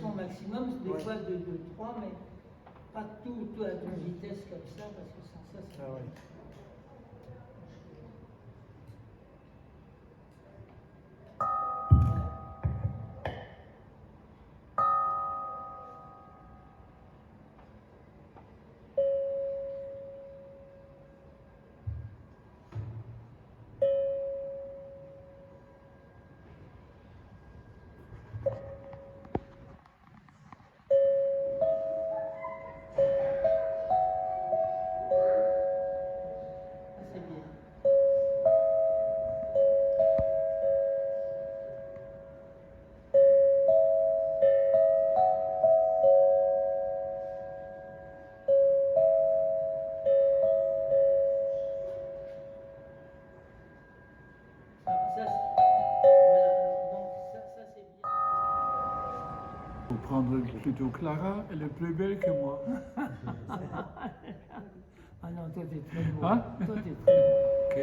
son maximum, des Ouais. fois de 2-3, mais pas tout à toute vitesse comme ça, parce que sans ça, c'est... Ah ouais. C'est bien. Faut prendre plutôt Clara, elle est plus belle que moi. Ah non, toi t'es très beau. Hein? Toi t'es très beau. Ok.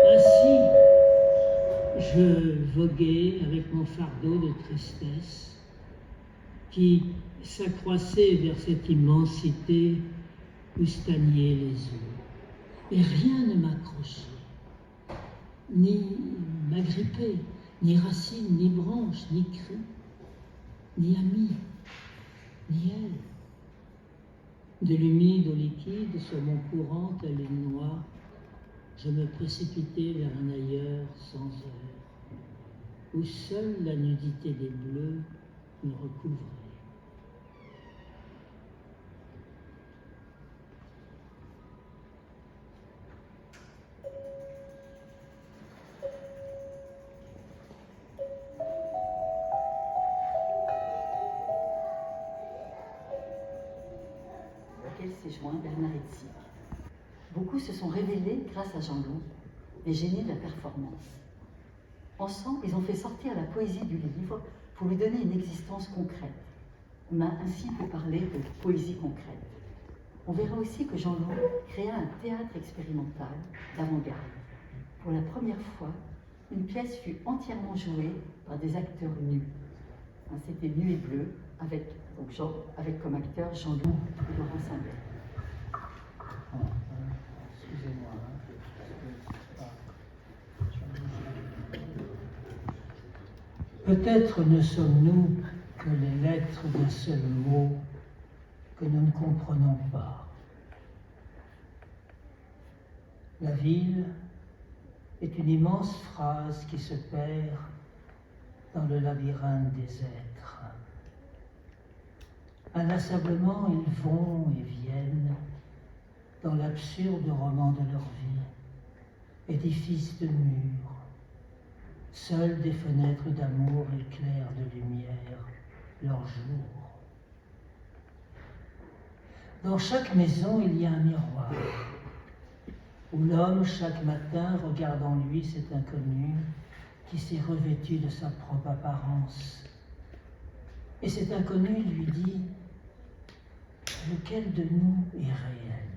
Ainsi, je voguais avec mon fardeau de tristesse qui s'accroissait vers cette immensité où stagnaient les eaux. Et rien ne m'accrochait, ni m'agrippait, ni racine, ni branche, ni cri, ni ami, ni elle. De l'humide au liquide, sur mon courant à l'île noire, je me précipitais vers un ailleurs sans heure, où seule la nudité des bleus me recouvrait. Auquel s'est joint Bernard Hetzig. Beaucoup se sont révélés grâce à Jean-Loup, les génies de la performance. Ensemble, ils ont fait sortir la poésie du livre pour lui donner une existence concrète. On a ainsi pu parler de poésie concrète. On verra aussi que Jean-Loup créa un théâtre expérimental d'avant-garde. Pour la première fois, une pièce fut entièrement jouée par des acteurs nus. C'était Nu et Bleu, avec comme acteurs Jean-Loup et Laurent Saint-Bert. Excusez-moi. Peut-être ne sommes-nous que les lettres d'un seul mot que nous ne comprenons pas. La ville est une immense phrase qui se perd dans le labyrinthe des êtres. Inlassablement, ils vont et viennent dans l'absurde roman de leur vie, édifices de murs. Seules des fenêtres d'amour éclairent de lumière leur jour. Dans chaque maison, il y a un miroir, où l'homme, chaque matin, regarde en lui cet inconnu qui s'est revêtu de sa propre apparence. Et cet inconnu lui dit « Lequel de nous est réel?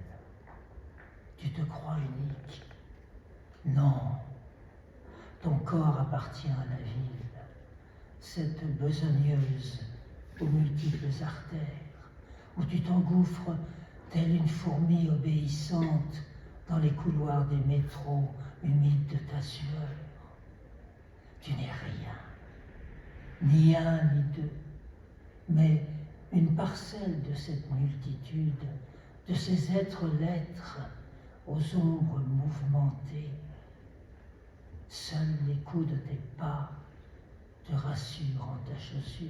Tu te crois unique? Non. Ton corps appartient à la ville, cette besogneuse aux multiples artères, où tu t'engouffres telle une fourmi obéissante dans les couloirs des métros humides de ta sueur. Tu n'es rien, ni un ni deux, mais une parcelle de cette multitude, de ces êtres-lettres aux ombres mouvementées. Seuls les coups de tes pas te rassurent en ta chaussure.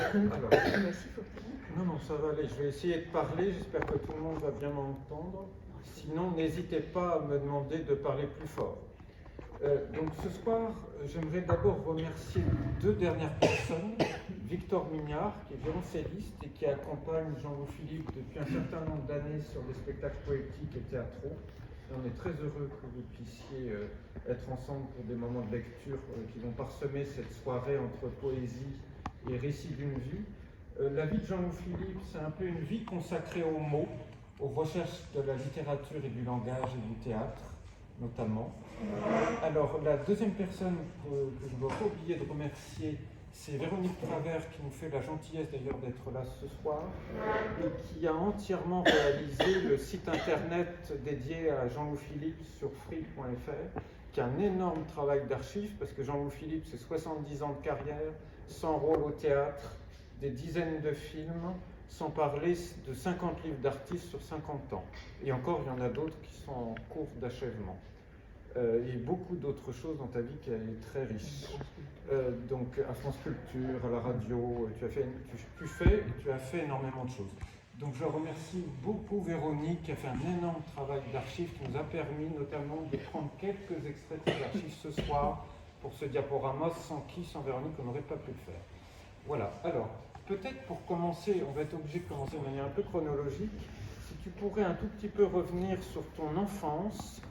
Alors, non, ça va aller. Je vais essayer de parler. J'espère que tout le monde va bien m'entendre. Sinon, n'hésitez pas à me demander de parler plus fort. Donc ce soir, j'aimerais d'abord remercier deux dernières personnes. Victor Mignard, qui est violoncelliste et qui accompagne Jean-Loup Philippe depuis un certain nombre d'années sur des spectacles poétiques et théâtraux. Et on est très heureux que vous puissiez être ensemble pour des moments de lecture qui vont parsemer cette soirée entre poésie et récit d'une vie. La vie de Jean-Loup Philippe, c'est un peu une vie consacrée aux mots, aux recherches de la littérature et du langage et du théâtre, notamment. Alors, la deuxième personne que je ne dois pas oublier de remercier, c'est Véronique Travers, qui nous fait la gentillesse d'ailleurs d'être là ce soir, et qui a entièrement réalisé le site internet dédié à Jean-Loup Philippe sur free.fr, qui a un énorme travail d'archives, parce que Jean-Loup Philippe, c'est 70 ans de carrière, 100 rôles au théâtre, des dizaines de films, sans parler de 50 livres d'artistes sur 50 ans. Et encore, il y en a d'autres qui sont en cours d'achèvement. Et beaucoup d'autres choses dans ta vie qui est très riche. Donc à France Culture, à la radio, tu as fait énormément de choses. Donc je remercie beaucoup Véronique qui a fait un énorme travail d'archives qui nous a permis notamment de prendre quelques extraits de ces archives ce soir pour ce diaporama, sans Véronique, on n'aurait pas pu le faire. Voilà, alors peut-être pour commencer, on va être obligé de commencer de manière un peu chronologique, si tu pourrais un tout petit peu revenir sur ton enfance.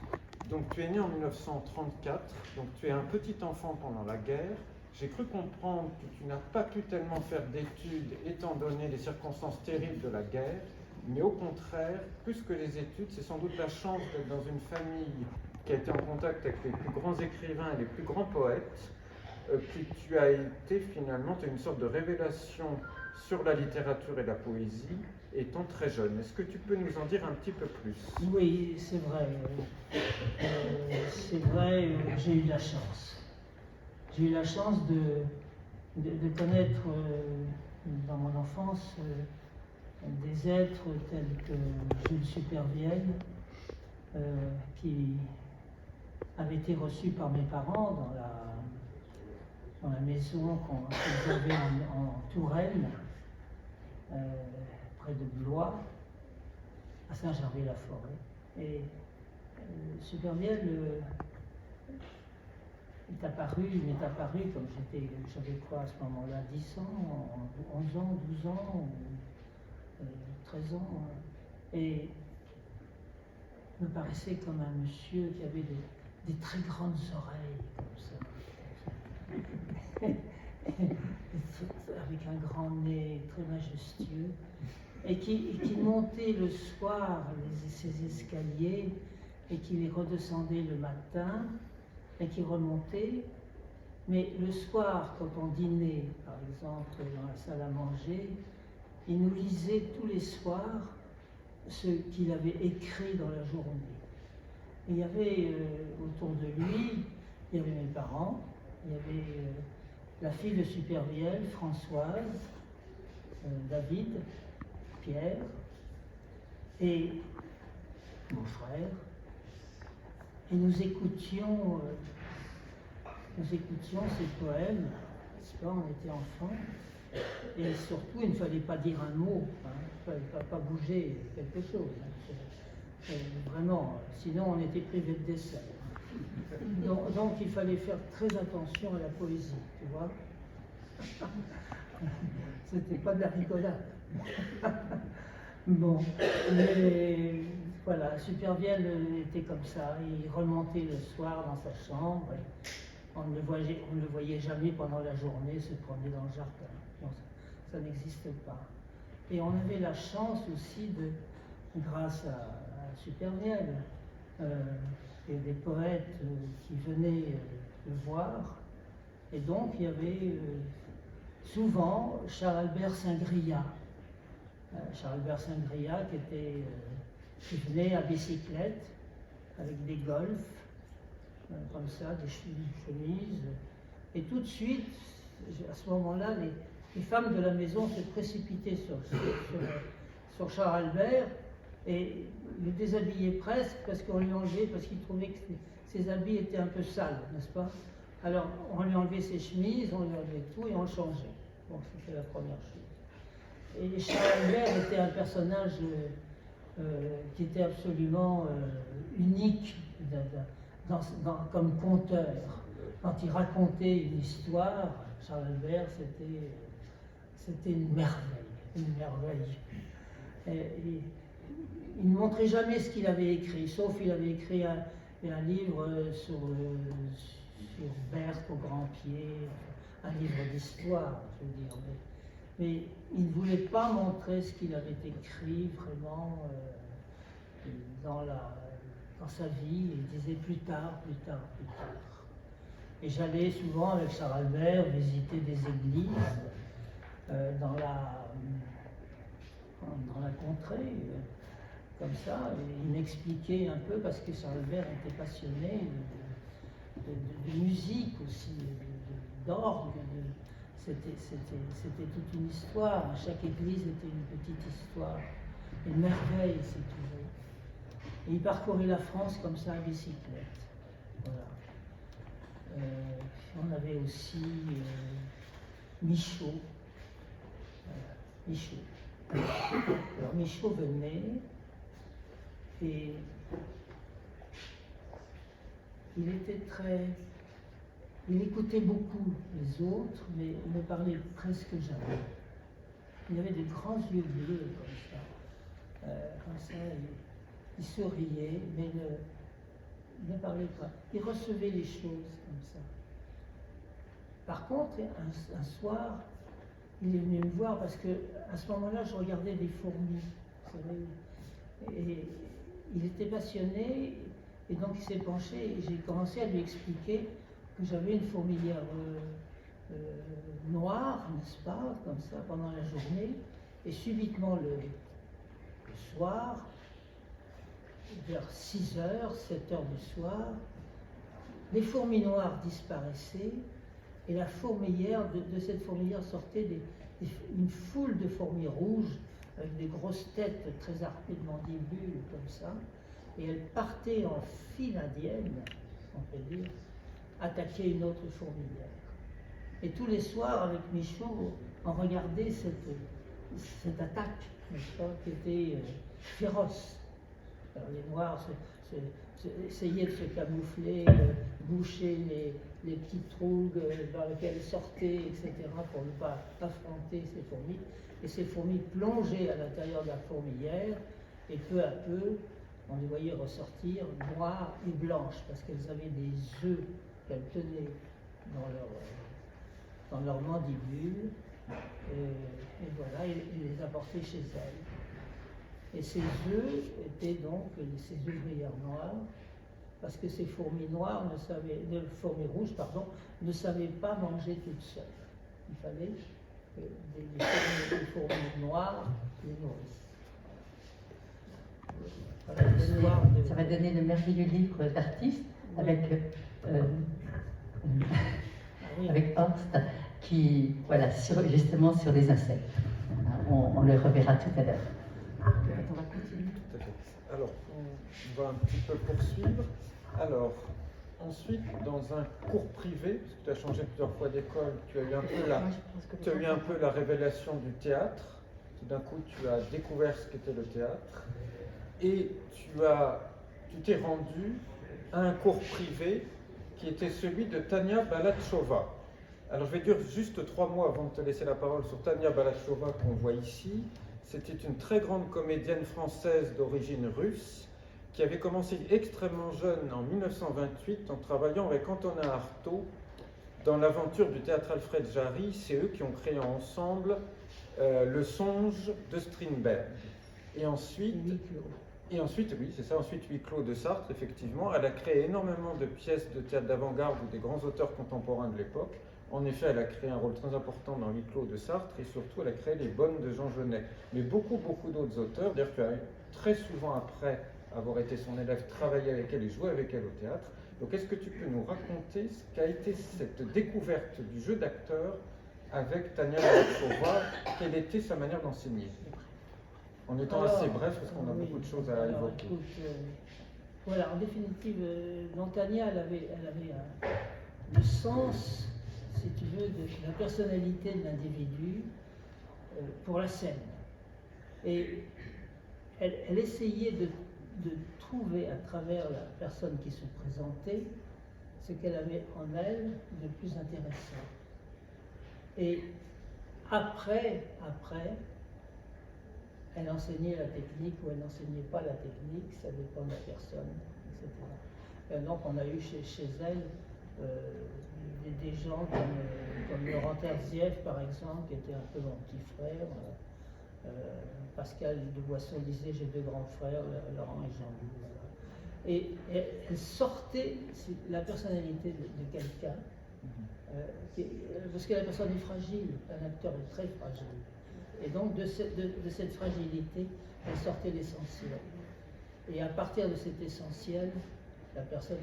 Donc tu es né en 1934, donc tu es un petit enfant pendant la guerre. J'ai cru comprendre que tu n'as pas pu tellement faire d'études étant donné les circonstances terribles de la guerre, mais au contraire, plus que les études, c'est sans doute la chance d'être dans une famille qui a été en contact avec les plus grands écrivains et les plus grands poètes, que tu as été finalement, tu as une sorte de révélation sur la littérature et la poésie, étant très jeune. Est-ce que tu peux nous en dire un petit peu plus? Oui, c'est vrai. C'est vrai, j'ai eu la chance. J'ai eu la chance de connaître dans mon enfance des êtres tels que Jules Supervielle, qui avait été reçu par mes parents dans la maison qu'ils avaient en Touraine, près de Blois, à Saint-Gervais-la-Forêt. Et Supervielle m'est apparu comme j'avais quoi à ce moment-là, 10 ans, 11 ans, 12 ans, 13 ans, et me paraissait comme un monsieur qui avait des très grandes oreilles, comme ça, avec un grand nez très majestueux, et qui montait le soir ces escaliers, et qui les redescendait le matin, et qui remontait. Mais le soir, quand on dînait, par exemple, dans la salle à manger, il nous lisait tous les soirs ce qu'il avait écrit dans la journée. Et il y avait autour de lui, il y avait mes parents, il y avait la fille de Supervielle, Françoise, David, Pierre, et mon frère. Et nous écoutions ces poèmes, n'est-ce pas, on était enfants, et surtout, il ne fallait pas dire un mot, hein, il ne fallait pas bouger quelque chose. Hein, vraiment, sinon on était privé de dessert. Donc il fallait faire très attention à la poésie, tu vois. C'était pas de la rigolade. Bon, mais voilà, Supervielle était comme ça, il remontait le soir dans sa chambre, et on ne le voyait jamais pendant la journée se promener dans le jardin. Non, ça n'existe pas. Et on avait la chance aussi grâce à Supervielle, il y a des poètes qui venaient le voir, et donc il y avait souvent Charles-Albert Saint-Grillat. Charles-Albert Saint-Grillat qui venait à bicyclette avec des golfs, comme ça, des chemises. Et tout de suite, à ce moment-là, les femmes de la maison se précipitaient sur Charles-Albert et le déshabillaient presque parce qu'on lui enlevait, parce qu'ils trouvaient que ses habits étaient un peu sales, n'est-ce pas? Alors on lui enlevait ses chemises, on lui enlevait tout et on le changeait. Bon, c'était la première chose. Et Charles-Albert était un personnage qui était absolument unique comme conteur. Quand il racontait une histoire, Charles Albert, c'était une merveille, une merveille. Et il ne montrait jamais ce qu'il avait écrit, sauf qu'il avait écrit un livre sur Berthe au Grand-Pied, un livre d'histoire, je veux dire. Mais il ne voulait pas montrer ce qu'il avait écrit vraiment dans sa vie. Il disait plus tard, plus tard, plus tard. Et j'allais souvent avec Charles Albert visiter des églises dans la contrée, comme ça. Et il m'expliquait un peu, parce que Charles Albert était passionné de musique aussi, d'orgue. C'était toute une histoire. Chaque église était une petite histoire. Une merveille, si tu veux. Et il parcourait la France comme ça à bicyclette. Voilà. On avait aussi Michaud. Michaud. Alors Michaud venait et il écoutait beaucoup les autres, mais il ne parlait presque jamais. Il avait des grands yeux bleus comme ça, il souriait, mais il ne parlait pas. Il recevait les choses comme ça. Par contre, un soir, il est venu me voir parce que à ce moment-là, je regardais des fourmis, vous savez, et il était passionné, et donc il s'est penché, et j'ai commencé à lui expliquer que j'avais une fourmilière noire, n'est-ce pas, comme ça, pendant la journée, et subitement le soir, vers 6h, 7h du soir, les fourmis noires disparaissaient, et la fourmilière, de cette fourmilière sortait une foule de fourmis rouges, avec des grosses têtes très arpées de mandibules, comme ça, et elles partaient en file indienne, on peut dire, attaquer une autre fourmilière. Et tous les soirs, avec Michaud, on regardait cette attaque, n'est-ce pas, qui était féroce. Alors, les Noirs essayaient de se camoufler, boucher les petits trous dans lesquels ils sortaient, etc., pour ne pas affronter ces fourmis. Et ces fourmis plongeaient à l'intérieur de la fourmilière, et peu à peu, on les voyait ressortir noires et blanches, parce qu'elles avaient des œufs qu'elles tenaient dans leur mandibule, et voilà, et les apportaient chez elles. Et ces œufs étaient donc ces ouvrières noires, parce que ces fourmis noires fourmis rouges, pardon, ne savaient pas manger toutes seules. Il fallait que les fourmis noires les nourrissent. Voilà, ça va donner le merveilleux livre d'artiste avec Horst, qui, voilà, justement sur les insectes. On le reverra tout à l'heure. On va continuer. Tout à fait. Alors, on va un petit peu poursuivre. Alors, ensuite, dans un cours privé, parce que tu as changé plusieurs fois d'école, tu as eu un peu la révélation du théâtre. Tout d'un coup, tu as découvert ce qu'était le théâtre. Et tu t'es rendu à un cours privé qui était celui de Tania Balatchova. Alors je vais dire juste 3 mots avant de te laisser la parole sur Tania Balatchova qu'on voit ici. C'était une très grande comédienne française d'origine russe qui avait commencé extrêmement jeune en 1928 en travaillant avec Antonin Artaud dans l'aventure du théâtre Alfred Jarry. C'est eux qui ont créé ensemble Le Songe de Strindberg. Et ensuite, oui, c'est ça, ensuite Huis clos de Sartre, effectivement. Elle a créé énormément de pièces de théâtre d'avant-garde ou des grands auteurs contemporains de l'époque. En effet, elle a créé un rôle très important dans Huis clos de Sartre et surtout, elle a créé Les Bonnes de Jean Genet. Mais beaucoup d'autres auteurs, d'ailleurs, tu as très souvent après avoir été son élève, travaillé avec elle et joué avec elle au théâtre. Donc, est-ce que tu peux nous raconter ce qu'a été cette découverte du jeu d'acteur avec Tania Balatchova? Quelle était sa manière d'enseigner? En étant assez bref, parce qu'on a beaucoup de choses à évoquer. Écoute, voilà, en définitive, Tania, elle avait le sens, si tu veux, de la personnalité de l'individu pour la scène. Et elle essayait de trouver à travers la personne qui se présentait ce qu'elle avait en elle de plus intéressant. Et après, elle enseignait la technique ou elle n'enseignait pas la technique, ça dépend de la personne, etc. Et donc on a eu chez elle des gens comme Laurent Terzieff, par exemple, qui était un peu mon petit frère. Pascal de Boisson disait j'ai deux grands frères, Laurent et Jean-Louis. Et elle sortait la personnalité de quelqu'un, parce que la personne est fragile, un acteur est très fragile. Et donc de cette fragilité, elle sortait l'essentiel. Et à partir de cet essentiel, la personne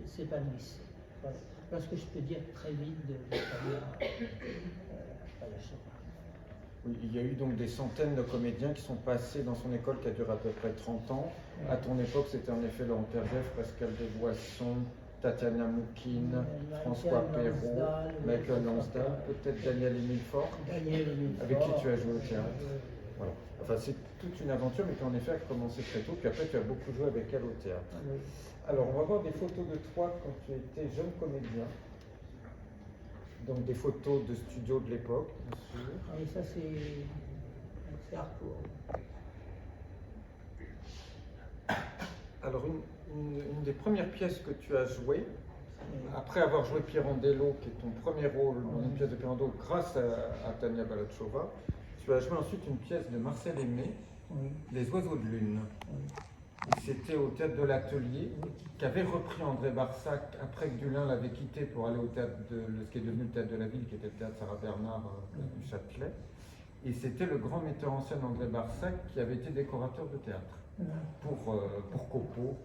s'épanouissait. Voilà. Parce que je peux dire très vite de Oui, il y a eu donc des centaines de comédiens qui sont passés dans son école qui a duré à peu près 30 ans. À ton époque, c'était en effet Laurent Terzieff, Pascal Desboissons, Tatiana Moukine, François Perrault, Michael Lonsdale, peut-être Daniel-Émile Faure, avec qui tu as joué au théâtre. Voilà. Enfin, c'est toute une aventure, mais qui en effet a commencé très tôt, puis après tu as beaucoup joué avec elle au théâtre. Alors, on va voir des photos de toi quand tu étais jeune comédien. Donc des photos de studio de l'époque, bien sûr. Ah, et ça, c'est hardcore. Alors, une des premières pièces que tu as jouées, après avoir joué Pirandello, qui est ton premier rôle dans une pièce de Pirandello, grâce à Tania Balachova, tu as joué ensuite une pièce de Marcel Aimé, Les Oiseaux de Lune. C'était au théâtre de l'Atelier, qu'avait repris André Barsac après que Dulin l'avait quitté pour aller au théâtre ce qui est devenu le théâtre de la ville, qui était le théâtre Sarah Bernard du Châtelet. Et c'était le grand metteur en scène André Barsac qui avait été décorateur de théâtre pour Copeau,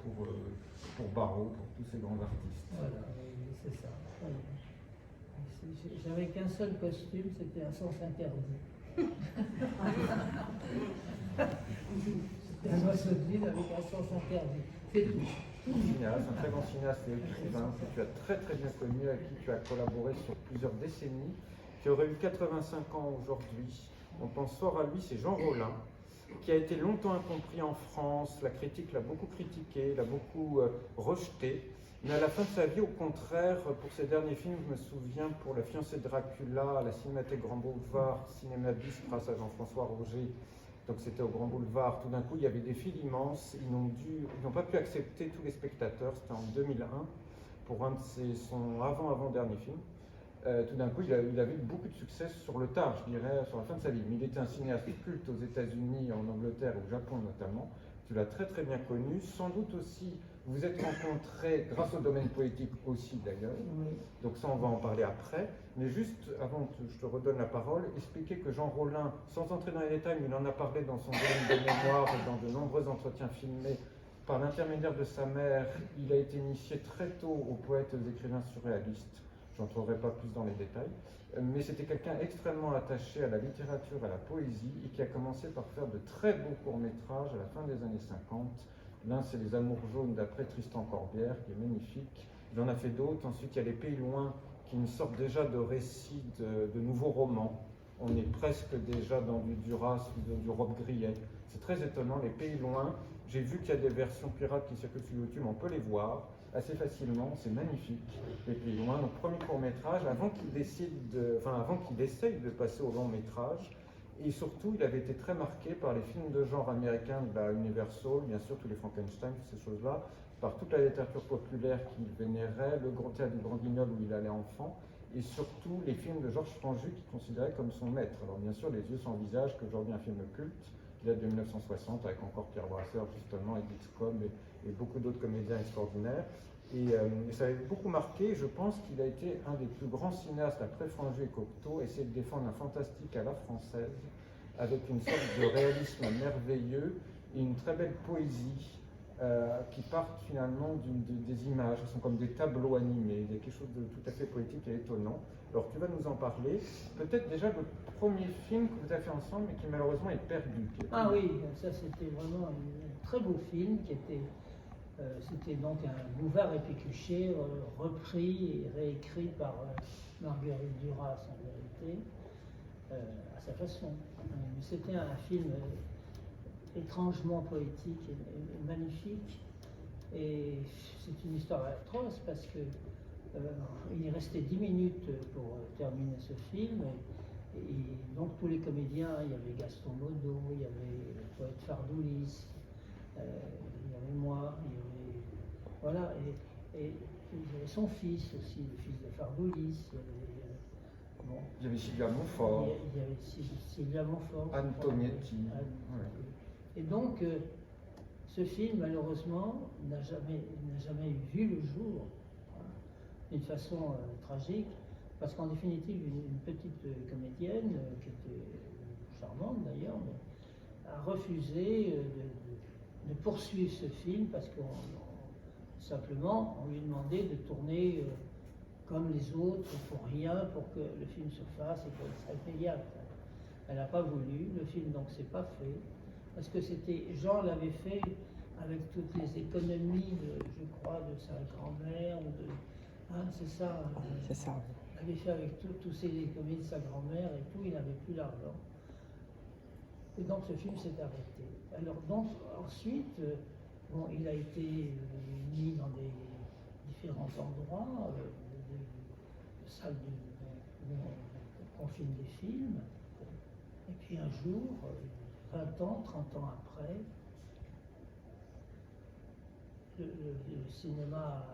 pour Barrault, pour tous ces grands artistes. Voilà, c'est ça. J'avais qu'un seul costume, c'était un sens interdit. Un oiseau de lune avec un sens interdit. C'est tout. Cinéaste, un très grand cinéaste et écrivain que tu as très très bien connu, avec qui tu as collaboré sur plusieurs décennies, qui aurait eu 85 ans aujourd'hui. On pense fort à lui, c'est Jean Rollin, qui a été longtemps incompris en France. La critique l'a beaucoup critiqué, l'a beaucoup rejeté. Mais à la fin de sa vie, au contraire, pour ses derniers films, je me souviens pour La fiancée de Dracula, à la Cinémathèque Grand Boulevard, Cinéma Bis, grâce à Jean-François Roger. Donc c'était au Grand Boulevard. Tout d'un coup, il y avait des files immenses. Ils n'ont pas pu accepter tous les spectateurs. C'était en 2001, pour son avant-avant-dernier film. Tout d'un coup, il avait eu beaucoup de succès sur le tard, je dirais, sur la fin de sa vie. Mais il était un cinéaste culte aux États-Unis, en Angleterre, au Japon notamment. Tu l'as très très bien connu. Sans doute aussi, vous vous êtes rencontrés grâce au domaine poétique aussi d'ailleurs. Donc ça, on va en parler après. Mais juste, avant que je te redonne la parole, expliquer que Jean Rollin, sans entrer dans les détails, mais il en a parlé dans son volume de mémoire et dans de nombreux entretiens filmés, par l'intermédiaire de sa mère, il a été initié très tôt aux poètes et aux écrivains surréalistes. Je n'entrerai pas plus dans les détails. Mais c'était quelqu'un extrêmement attaché à la littérature, à la poésie, et qui a commencé par faire de très beaux courts-métrages à la fin des années 50. L'un, c'est Les Amours jaunes d'après Tristan Corbière, qui est magnifique. Il en a fait d'autres. Ensuite, il y a Les Pays loin, qui est une sorte déjà de récit de nouveaux romans. On est presque déjà dans du Duras ou du Rob Grillet. C'est très étonnant, Les Pays loin. J'ai vu qu'il y a des versions pirates qui circulent sur YouTube, on peut les voir assez facilement, c'est magnifique. Les Pays loin, notre premier court-métrage, avant qu'il essaye de passer au long-métrage. Et surtout, il avait été très marqué par les films de genre américains de la Universal, bien sûr tous les Frankenstein, toutes ces choses-là, par toute la littérature populaire qu'il vénérait, le Grand Théâtre du Grand Guignol où il allait enfant, et surtout les films de Georges Franju qu'il considérait comme son maître. Alors bien sûr, Les Yeux sans visage, qui est aujourd'hui un film culte, qui date de 1960, avec encore Pierre Brasseur justement, Edith Cobb et beaucoup d'autres comédiens extraordinaires. Et ça avait beaucoup marqué. Je pense qu'il a été un des plus grands cinéastes après Franju et Cocteau, essayer de défendre un fantastique à la française, avec une sorte de réalisme merveilleux et une très belle poésie qui partent finalement des images, qui sont comme des tableaux animés. Il y a quelque chose de tout à fait poétique et étonnant. Alors tu vas nous en parler. Peut-être déjà le premier film que vous avez fait ensemble, mais qui malheureusement est perdu. Ah oui, ça c'était vraiment un très beau film qui était... c'était donc un Bouvard et Pécuchet repris et réécrit par Marguerite Duras en vérité, à sa façon. C'était un film étrangement poétique et magnifique. Et c'est une histoire atroce parce que il restait 10 minutes pour terminer ce film. Et donc tous les comédiens, il y avait Gaston Baudot, il y avait le poète Fardoulis, il y avait moi, il y avait... Voilà, et il y avait son fils aussi, le fils de Fardoulis, il y avait... Bon, Il y avait Sylvia Montfort, il y avait Sylvia Montfort. Anne Tonietti. Et donc, ce film, malheureusement, n'a jamais vu le jour, hein, d'une façon tragique, parce qu'en définitive, une petite comédienne, qui était charmante d'ailleurs, mais a refusé de poursuivre ce film parce simplement on lui demandait de tourner comme les autres pour rien, pour que le film se fasse et qu'elle serait payable. Elle n'a pas voulu, le film donc s'est pas fait, parce que Jean l'avait fait avec toutes les économies, je crois, de sa grand-mère, c'est ça. C'est ça. Il avait fait avec tous ses économies de sa grand-mère et tout, il n'avait plus l'argent. Et donc ce film s'est arrêté. Alors donc ensuite, bon, il a été mis dans des différents endroits, des salles où on filme des films. Et puis un jour, 20 ans, 30 ans après, le cinéma,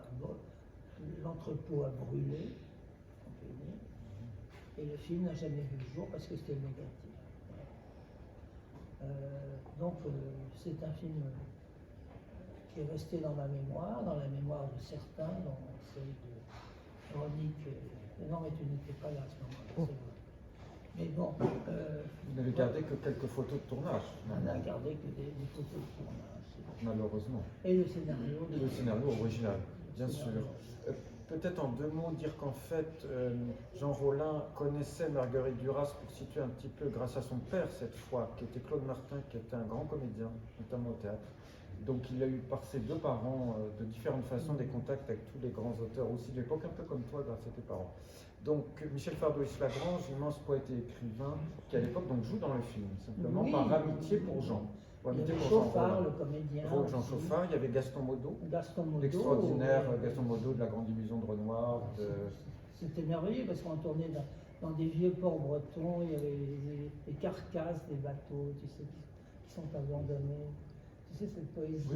l'entrepôt a brûlé, on peut dire, et le film n'a jamais vu le jour parce que c'était négatif. Donc c'est un film qui est resté dans ma mémoire, dans la mémoire de certains, dont celle de Véronique. Non, mais tu n'étais pas là à ce moment-là, c'est vrai. Mais bon. Vous n'avez gardé que quelques photos de tournage. On n'a gardé que des photos de tournage. Malheureusement. Et le scénario. Et le scénario original, bien sûr. Peut-être en deux mots dire qu'en fait, Jean Rollin connaissait Marguerite Duras pour situer un petit peu grâce à son père cette fois, qui était Claude Martin, qui était un grand comédien, notamment au théâtre. Donc il a eu par ses deux parents, de différentes façons, des contacts avec tous les grands auteurs aussi de l'époque, un peu comme toi grâce à tes parents. Donc Michel Fardoulis-Lagrange, immense poète et écrivain, qui à l'époque donc joue dans le film, simplement par amitié pour Jean. Il y avait Chauffard, le comédien. Jean Chauffard, il y avait Gaston Baudot. Gaston L'extraordinaire Gaston Baudot de La Grande Illusion de Renoir. C'était merveilleux parce qu'on tournait dans des vieux ports bretons, il y avait des carcasses des bateaux, tu sais, qui sont abandonnés. Tu sais, cette poésie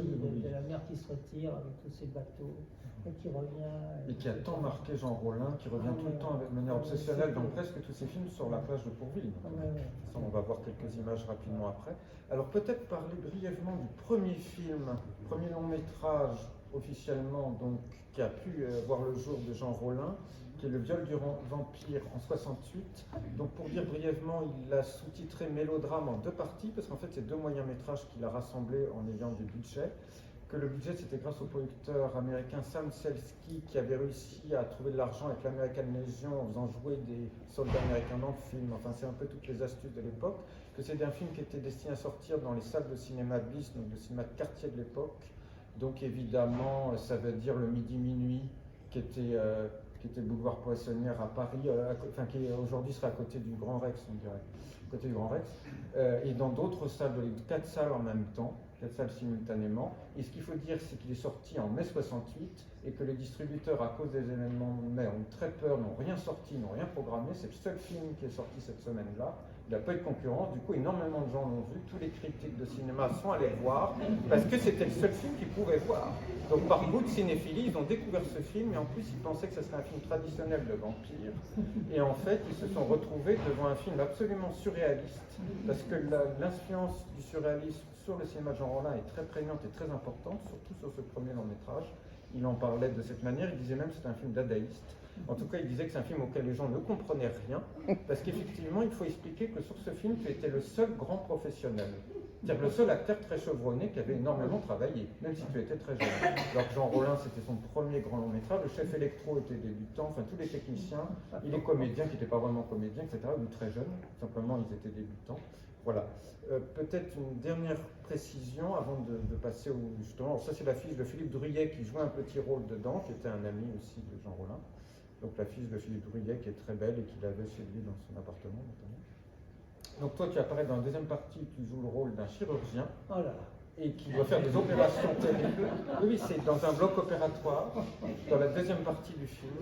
de la mer qui se retire avec tous ces bateaux et qui revient. Et qui a tant marqué Jean Rollin, qui revient tout le temps de manière obsessionnelle dans presque tous ses films sur la plage de Pourville. Ça, on va voir quelques images rapidement après. Alors peut-être parler brièvement du premier film, premier long métrage officiellement, donc, qui a pu voir le jour de Jean Rollin, qui est Le viol du vampire en 68. Donc pour dire brièvement, il a sous-titré Mélodrame en deux parties, parce qu'en fait c'est deux moyens métrages qu'il a rassemblés en ayant des budgets. Que le budget, c'était grâce au producteur américain Sam Selski, qui avait réussi à trouver de l'argent avec l'American Legion en faisant jouer des soldats américains dans le film. Enfin, c'est un peu toutes les astuces de l'époque. Que c'est un film qui était destiné à sortir dans les salles de cinéma bis, donc le cinéma de quartier de l'époque. Donc évidemment, ça veut dire le midi-minuit, qui était boulevard Poissonnière à Paris, enfin qui aujourd'hui serait à côté du Grand Rex, on dirait, à côté du Grand Rex, et dans d'autres salles, 4 salles en même temps, 4 salles simultanément. Et ce qu'il faut dire, c'est qu'il est sorti en mai 68 et que les distributeurs, à cause des événements de mai, ont très peur, n'ont rien sorti, n'ont rien programmé. C'est le seul film qui est sorti cette semaine-là. Il n'a pas eu de concurrence, du coup énormément de gens l'ont vu, tous les critiques de cinéma sont allés le voir, parce que c'était le seul film qu'ils pouvaient voir. Donc par goût de cinéphilie, ils ont découvert ce film, et en plus ils pensaient que ce serait un film traditionnel de vampire, et en fait ils se sont retrouvés devant un film absolument surréaliste, parce que l'influence du surréalisme sur le cinéma de Jean Rollin est très prégnante et très importante, surtout sur ce premier long métrage. Il en parlait de cette manière, il disait même que c'est un film dadaïste. En tout cas, il disait que c'est un film auquel les gens ne comprenaient rien, parce qu'effectivement, il faut expliquer que sur ce film, tu étais le seul grand professionnel. C'est-à-dire le seul acteur très chevronné qui avait énormément travaillé, même si tu étais très jeune. Alors que Jean Rollin, c'était son premier grand long métrage, le chef électro était débutant, enfin tous les techniciens, il est comédien qui n'était pas vraiment comédien, etc., ou très jeune, simplement ils étaient débutants. Voilà. Peut-être une dernière précision avant de passer au... Justement, ça c'est la fiche de Philippe Druyet qui jouait un petit rôle dedans, qui était un ami aussi de Jean Rollin. Donc la fiche de Philippe Druyet qui est très belle et qu'il avait chez lui dans son appartement notamment. Donc toi, tu apparais dans la deuxième partie, tu joues le rôle d'un chirurgien Voilà. et qui doit faire des opérations terribles. Oui, oui, c'est dans un bloc opératoire, dans la deuxième partie du film.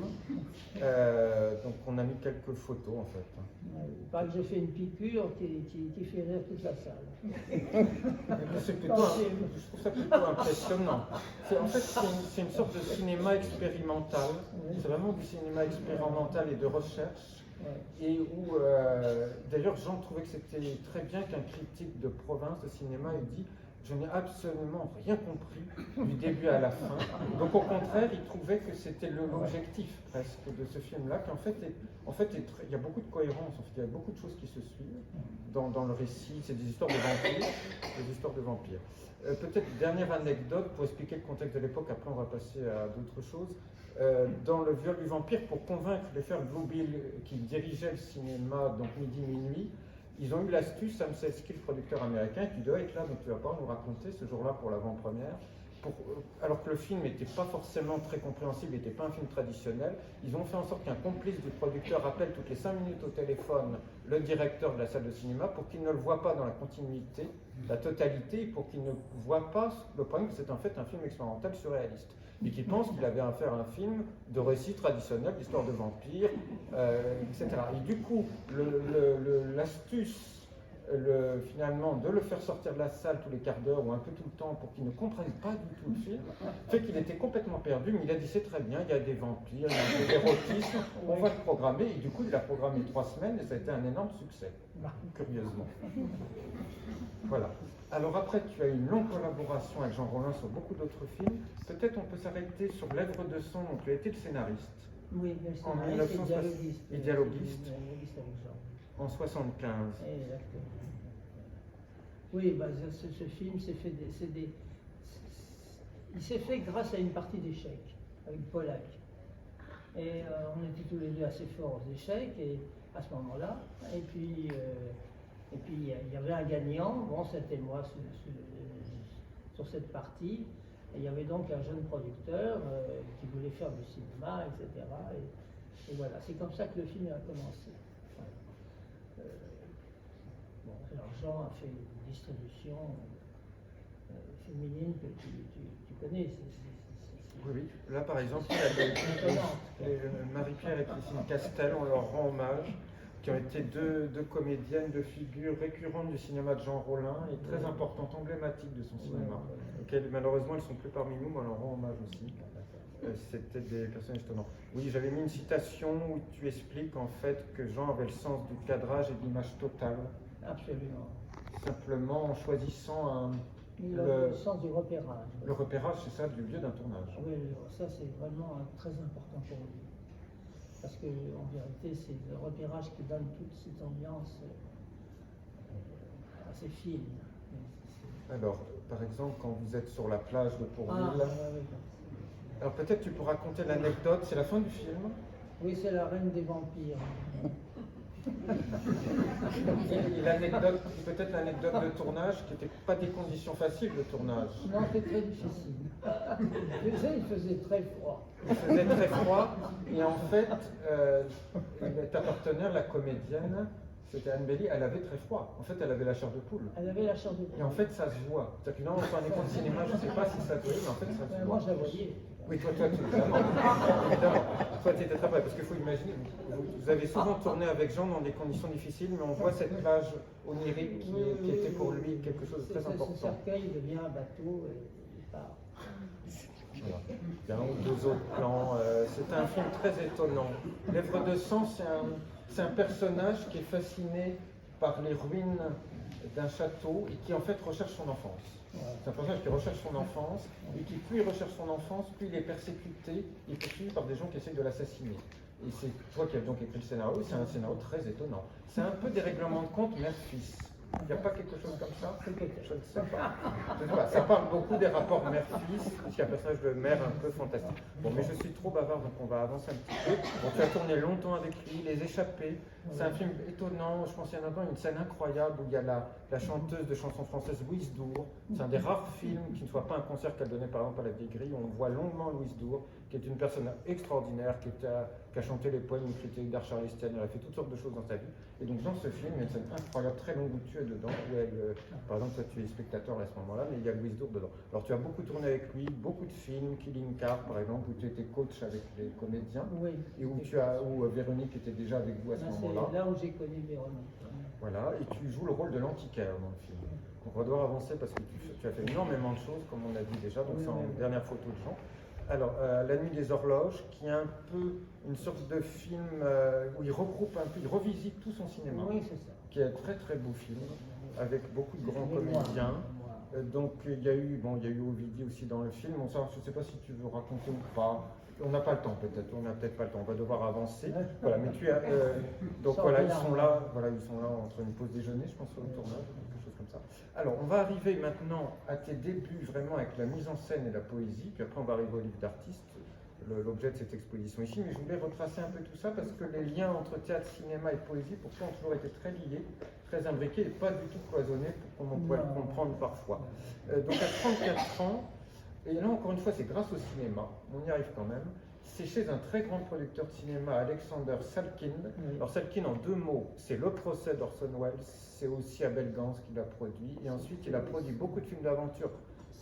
Donc on a mis quelques photos en fait. Il paraît que j'ai fait une piqûre qui fait rire toute la salle. Je trouve ça plutôt impressionnant. En fait, c'est une sorte de cinéma expérimental. C'est vraiment du cinéma expérimental et de recherche. Et où, d'ailleurs, Jean trouvait que c'était très bien qu'un critique de province de cinéma ait dit « Je n'ai absolument rien compris du début à la fin ». Donc au contraire, il trouvait que c'était l'objectif presque de ce film-là, qu'en fait, il y a beaucoup de cohérence, en fait, il y a beaucoup de choses qui se suivent dans le récit. C'est des histoires de vampires, des histoires de vampires. Peut-être dernière anecdote pour expliquer le contexte de l'époque, après on va passer à d'autres choses. Dans Le Viol du vampire, pour convaincre les frères Bluebill qui dirigeaient le cinéma, donc midi minuit, ils ont eu l'astuce, Sam Sesky, le producteur américain, qui doit être là, donc tu vas pas nous raconter ce jour-là pour l'avant-première. Alors que le film n'était pas forcément très compréhensible, n'était pas un film traditionnel, ils ont fait en sorte qu'un complice du producteur appelle toutes les 5 minutes au téléphone le directeur de la salle de cinéma pour qu'il ne le voit pas dans la continuité, la totalité, pour qu'il ne voit pas le problème que c'est en fait un film expérimental surréaliste. Et qu'il pense qu'il avait affaire à un film de récit traditionnel, d'histoire de vampires, etc. Et du coup, l'astuce, finalement, de le faire sortir de la salle tous les quarts d'heure ou un peu tout le temps pour qu'il ne comprenne pas du tout le film, fait qu'il était complètement perdu, mais il a dit c'est très bien, il y a des vampires, il y a de l'érotisme, on va le programmer. Et du coup, il a programmé 3 semaines et ça a été un énorme succès, curieusement. Voilà. Alors après, tu as eu une longue collaboration avec Jean Rollin sur beaucoup d'autres films. Peut-être on peut s'arrêter sur Lèvres de sang, donc tu as été le scénariste. Oui, le En scénariste 1960 et et dialoguiste. dialoguiste. Avec Jean. En 75. Exactement. Oui, bah, ce film il s'est fait grâce à une partie d'échecs avec Pollack. Et on était tous les deux assez forts aux échecs et, à ce moment-là. Et puis il y avait un gagnant, bon, c'était moi sur cette partie. Et il y avait donc un jeune producteur qui voulait faire du cinéma, etc. Et voilà, c'est comme ça que le film a commencé. Bon, alors Jean a fait une distribution féminine que tu connais. Oui, oui. Là, par exemple, Marie-Pierre et Christine Castel, on leur rend hommage, qui ont été deux comédiennes, deux figures récurrentes du cinéma de Jean Rollin et très importantes, emblématiques de son cinéma. Malheureusement, elles ne sont plus parmi nous, mais on leur rend hommage aussi. C'était des personnages étonnants. Oui, j'avais mis une citation où tu expliques en fait que Jean avait le sens du cadrage et de l'image totale. Absolument. Simplement en choisissant le sens du repérage. Le repérage, c'est ça, du lieu d'un tournage. Oui, ça c'est vraiment très important pour lui. Parce qu'en vérité, c'est le repérage qui donne toute cette ambiance assez fine. Alors, par exemple, quand vous êtes sur la plage de Pourville, alors peut-être tu peux raconter l'anecdote, c'est la fin du film. Oui, c'est la reine des vampires. Et l'anecdote, peut-être l'anecdote de tournage, qui n'était pas des conditions faciles de tournage. Non, c'était très difficile. Il faisait très froid. Il faisait très froid, et en fait, ta partenaire, la comédienne, c'était Anne Belly, elle avait très froid. En fait, elle avait la chair de poule. Elle avait la chair de poule. Et en fait, ça se voit. C'est-à-dire que là, on fait un écran de cinéma, je ne sais pas si ça se voit, mais en fait, ça se voit. Moi, je la voyais. Oui, toi, évidemment. Évidemment. Toi, tu étais très près, parce qu'il faut imaginer, vous avez souvent tourné avec Jean dans des conditions difficiles, mais on voit cette plage onirique qui était pour lui quelque chose de très important. Ce cercueil devient un bateau et il part. Voilà. Il y a un ou deux autres plans. C'est un film très étonnant. Lèvres de sang, c'est un personnage qui est fasciné par les ruines d'un château et qui en fait recherche son enfance. C'est un personnage qui recherche son enfance et qui, plus il recherche son enfance, plus il est persécuté et poursuivi par des gens qui essayent de l'assassiner. Et c'est toi qui as donc écrit le scénario, c'est un scénario très étonnant. C'est un peu des règlements de compte mère-fils. Il n'y a pas quelque chose comme ça? C'est quelque Je chose. ne sais pas. Je ne sais pas. Ça parle beaucoup des rapports mère-fils, puisqu'il y a un personnage de mère un peu fantastique. Bon, mais je suis trop bavard, donc on va avancer un petit peu. Bon, tu as tourné longtemps avec lui, Les Échappés. C'est un film étonnant. Je pense qu'il y en a une scène incroyable où il y a la chanteuse de chansons françaises Louise Dour. C'est un des rares films qui ne soit pas un concert qu'elle donnait par exemple à la Vieille Grille. On voit longuement Louise Dour, qui est une personne extraordinaire, qui a chanté les poèmes critiques d'art charlistienne. Elle a fait toutes sortes de choses dans sa vie. Et donc dans ce film, il y a une scène incroyable, très longue où tu es dedans, où elle, par exemple, toi tu es spectateur à ce moment-là, mais il y a Louise Dour dedans. Alors tu as beaucoup tourné avec lui, beaucoup de films, Killing Car par exemple, où tu étais coach avec les comédiens, Oui. et où Véronique était déjà avec vous à ce moment-là. C'est là où j'ai connu Véronique. Voilà, et tu joues le rôle de l'antiquaire dans le film. Donc on va devoir avancer parce que tu as fait énormément de choses, comme on a dit déjà, donc c'est en dernière photo de Jean. Alors, La Nuit des Horloges, qui est un peu une sorte de film où il regroupe un peu, il revisite tout son cinéma, Oui, c'est ça. qui est un très très beau film, avec beaucoup de grands comédiens. Donc il y a eu Ovidie aussi dans le film. Bon, ça, je ne sais pas si tu veux raconter ou pas. On n'a pas le temps peut-être, on n'a peut-être pas le temps, on va devoir avancer. Voilà, mais tu as. Donc voilà, ils sont là entre une pause déjeuner, je pense, au tournage, quelque chose comme ça. Alors, on va arriver maintenant à tes débuts vraiment avec la mise en scène et la poésie, puis après on va arriver au livre d'artiste, l'objet de cette exposition ici, mais je voulais retracer un peu tout ça parce que les liens entre théâtre, cinéma et poésie, pour toi, ont toujours été très liés, très imbriqués et pas du tout cloisonnés, comme on pourrait le comprendre parfois. Donc à 34 ans, et là encore une fois, c'est grâce au cinéma, on y arrive quand même. C'est chez un très grand producteur de cinéma, Alexander Salkind. Oui. Alors Salkind, en deux mots, c'est le procès d'Orson Welles, c'est aussi Abel Gance qui l'a produit, et ensuite il a produit beaucoup de films d'aventure,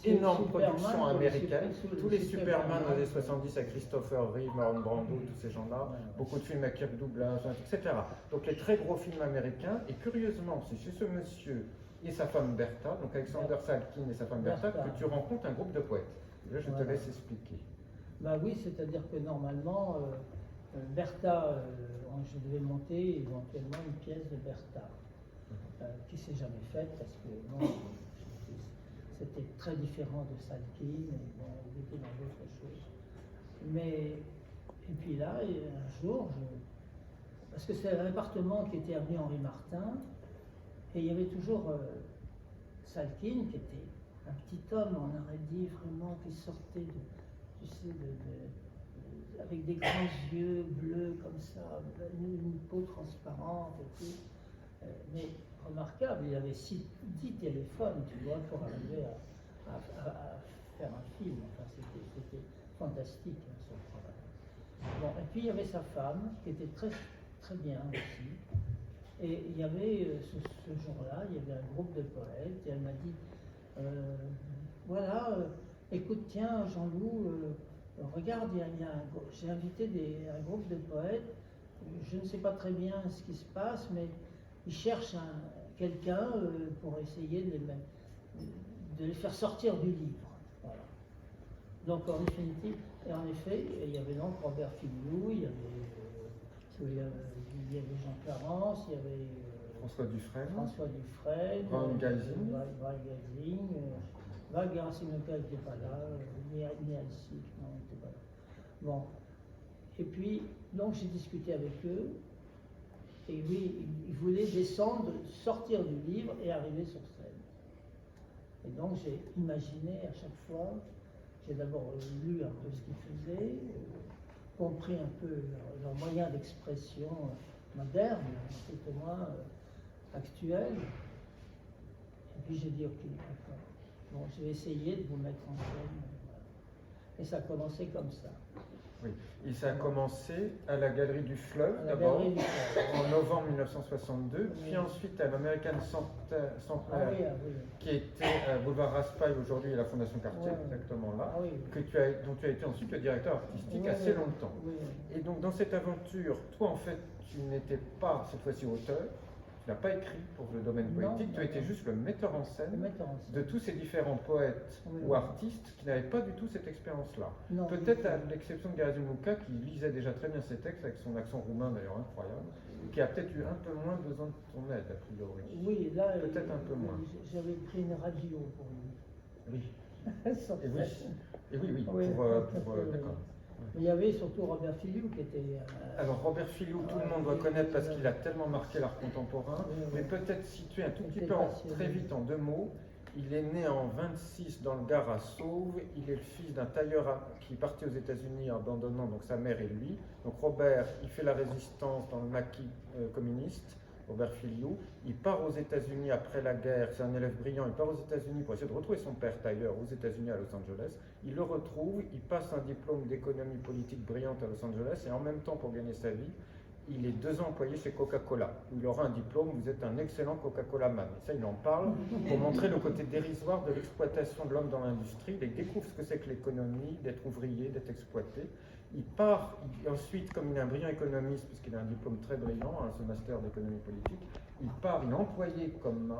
énorme production américaine, tous les Superman des années 70 avec Christopher Reeve, Marlon Brando, tous ces gens-là, beaucoup de films avec Kirk Douglas, etc. Donc les très gros films américains, et curieusement, c'est chez ce monsieur et sa femme Bertha, donc Alexander Salkind et sa femme Bertha, que tu rencontres un groupe de poètes. Et là, je te laisse expliquer. Bah oui, c'est-à-dire que normalement, Bertha, je devais monter éventuellement une pièce de Bertha, qui ne s'est jamais faite parce que non, c'était très différent de Salkind, et bon, il était dans d'autres choses. Mais, et puis là, un jour, parce que c'est l'appartement qui était avenue Henri Martin, et il y avait toujours Salkind qui était un petit homme, on aurait dit vraiment, qui sortait avec des grands yeux bleus comme ça, une peau transparente et tout. Mais remarquable, il avait 10 téléphones, tu vois, pour arriver à faire un film. Enfin, c'était fantastique, hein, son travail. Bon, et puis il y avait sa femme, qui était très, très bien aussi. Et il y avait, ce jour-là, il y avait un groupe de poètes, et elle m'a dit, voilà, écoute, tiens, Jean-Loup, regarde, j'ai invité un groupe de poètes, je ne sais pas très bien ce qui se passe, mais ils cherchent quelqu'un pour essayer de les faire sortir du livre. Voilà. Donc en définitive, et en effet, il y avait donc Robert Filiou, il y avait Jean Clarence, il y avait François Dufresne, Van Gazing, Garcinoca n'était pas là, ni Alcic, non, il n'était pas là. Bon, et puis, donc j'ai discuté avec eux, et oui, ils voulaient descendre, sortir du livre et arriver sur scène. Et donc j'ai imaginé à chaque fois, j'ai d'abord lu un peu ce qu'ils faisaient, compris un peu leurs moyens d'expression modernes, tout au moins actuels. Et puis j'ai dit, ok, d'accord. Bon, je vais essayer de vous mettre en scène. Et ça a commencé comme ça. Oui, et ça a commencé à la Galerie du Fleuve d'abord, en novembre 1962, puis ensuite à l'American Centenaire, qui était à Boulevard Raspail, aujourd'hui à la Fondation Cartier, exactement là, dont tu as été ensuite le directeur artistique assez longtemps. Et donc dans cette aventure, toi en fait, tu n'étais pas cette fois-ci auteur, tu n'as pas écrit pour le domaine poétique, tu étais juste le metteur en scène de tous ces différents poètes ou artistes qui n'avaient pas du tout cette expérience-là. Peut-être à l'exception de Gerasim Luca, qui lisait déjà très bien ses textes, avec son accent roumain d'ailleurs incroyable, qui a peut-être eu un peu moins besoin de ton aide, a priori. Oui, là, peut-être un peu moins. J'avais pris une radio pour lui. Oui. Et oui, d'accord. Mais il y avait surtout Robert Filiou qui était... Alors Robert Filiou, tout le monde doit connaître parce qu'il a tellement marqué l'art contemporain, mais peut-être situer un tout petit peu très vite en 2 mots. Il est né en 26 dans le Gard à Sauve. Il est le fils d'un tailleur qui partit aux États-Unis abandonnant donc sa mère et lui. Donc Robert, il fait la résistance dans le maquis communiste. Robert Filiou, il part aux États-Unis après la guerre, c'est un élève brillant, il part aux États-Unis pour essayer de retrouver son père tailleur aux États-Unis à Los Angeles. Il le retrouve, il passe un diplôme d'économie politique brillante à Los Angeles et en même temps, pour gagner sa vie, il est 2 ans employé chez Coca-Cola, où il aura un diplôme, vous êtes un excellent Coca-Cola man. Et ça, il en parle pour montrer le côté dérisoire de l'exploitation de l'homme dans l'industrie. Il découvre ce que c'est que l'économie, d'être ouvrier, d'être exploité. Il part ensuite, comme il est un brillant économiste, puisqu'il a un diplôme très brillant, ce master d'économie politique, il part, il est employé comme,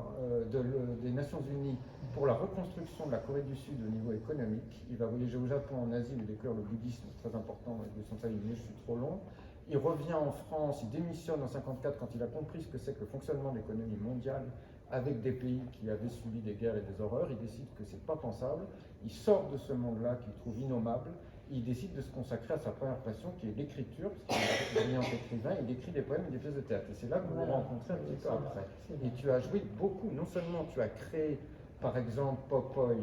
des Nations Unies pour la reconstruction de la Corée du Sud au niveau économique. Il va voyager au Japon, en Asie, il découvre le bouddhisme, très important, de son taille, je suis trop long. Il revient en France, il démissionne en 1954 quand il a compris ce que c'est que le fonctionnement de l'économie mondiale avec des pays qui avaient subi des guerres et des horreurs. Il décide que c'est pas pensable. Il sort de ce monde-là qu'il trouve innommable. Il décide de se consacrer à sa première passion qui est l'écriture, parce qu'il est brillant écrivain, il écrit des poèmes et des pièces de théâtre. Et c'est là que vous vous rencontrez un petit peu après. Et tu as joué beaucoup, non seulement tu as créé par exemple Popoy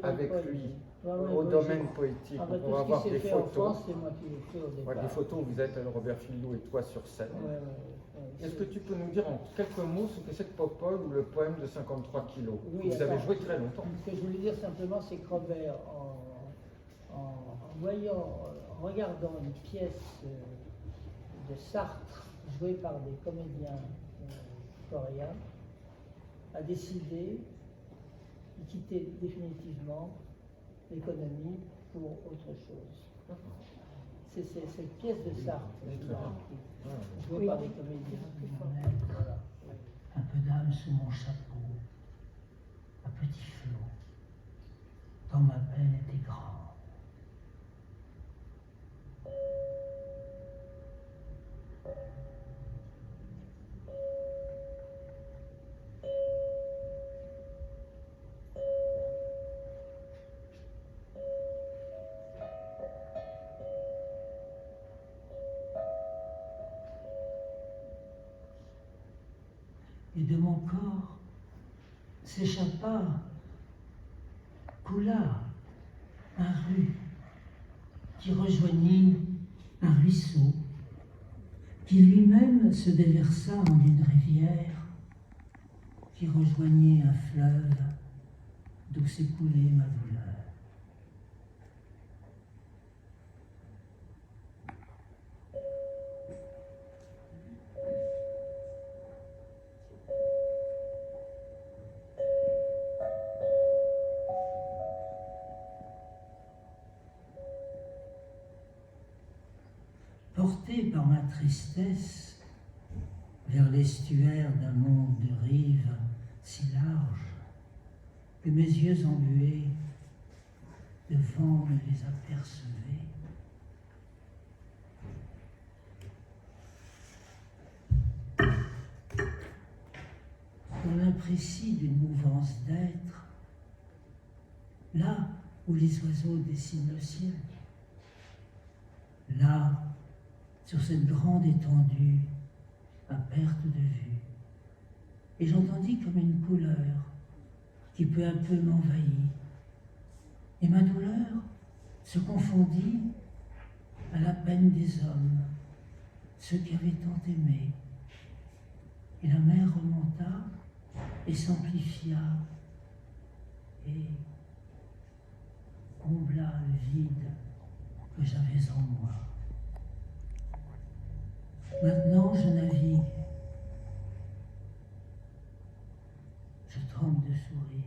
avec lui au domaine poétique, on va avoir des photos. C'est moi qui l'ai fait au départ. Des photos où vous êtes Robert Filiou et toi sur scène. Est-ce que tu peux nous dire en quelques mots ce que c'est que Popoy ou le poème de 53 kilos que vous avez joué très longtemps? Ce que je voulais dire simplement, c'est que Robert, en regardant une pièce de Sartre jouée par des comédiens coréens, a décidé de quitter définitivement l'économie pour autre chose. C'est cette pièce de Sartre jouée par des comédiens. Voilà. Un peu d'âme sous mon chapeau, un petit flot, tant ma peine était grande. Et de mon corps s'échappa, coula un rue qui rejoignit un ruisseau, qui lui-même se déversa en une rivière, qui rejoignait un fleuve d'où s'écoulait ma douleur. Porté par ma tristesse vers l'estuaire d'un monde de rives si large que mes yeux embués de vent ne les apercevaient, dans l'imprécis d'une mouvance d'être, là où les oiseaux dessinent le ciel, là, sur cette grande étendue, à perte de vue. Et j'entendis comme une couleur qui peu à peu m'envahit. Et ma douleur se confondit à la peine des hommes, ceux qui avaient tant aimé. Et la mer remonta et s'amplifia et combla le vide que j'avais en moi. Maintenant, je navigue. Je tremble de sourire.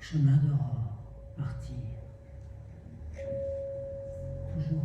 Chemin d'aurore, partir. Toujours